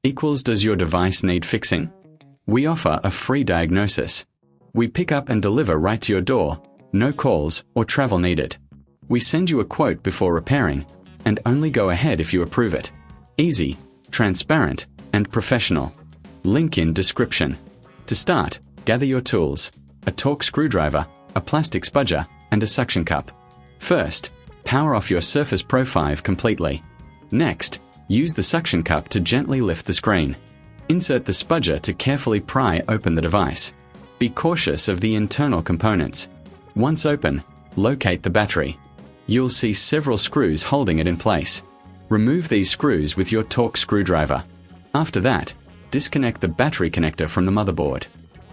equals does your device need fixing? We offer a free diagnosis. We pick up and deliver right to your door, no calls or travel needed. We send you a quote before repairing, and only go ahead if you approve it. Easy, transparent, and professional. Link in description. To start, gather your tools: a Torx screwdriver, a plastic spudger, and a suction cup. First, power off your Surface Pro 5 completely. Next, use the suction cup to gently lift the screen. Insert the spudger to carefully pry open the device. Be cautious of the internal components. Once open, locate the battery. You'll see several screws holding it in place. Remove these screws with your Torx screwdriver. After that, disconnect the battery connector from the motherboard.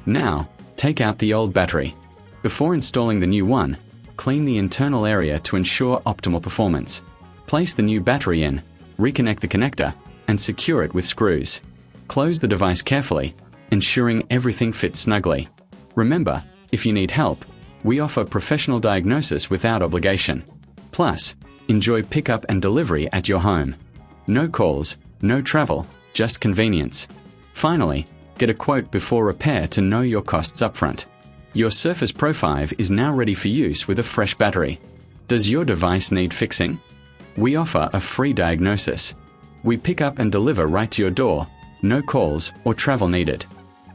Now, take out the old battery. Before installing the new one, clean the internal area to ensure optimal performance. Place the new battery in, reconnect the connector, and secure it with screws. Close the device carefully, ensuring everything fits snugly. Remember, if you need help, we offer professional diagnosis without obligation. Plus, enjoy pickup and delivery at your home. No calls, no travel, just convenience. Finally, get a quote before repair to know your costs upfront. Your Surface Pro 5 is now ready for use with a fresh battery. Does your device need fixing? We offer a free diagnosis. We pick up and deliver right to your door, no calls or travel needed.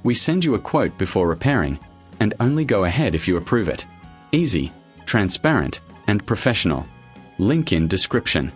We send you a quote before repairing, and only go ahead if you approve it. Easy, transparent, and professional. Link in description.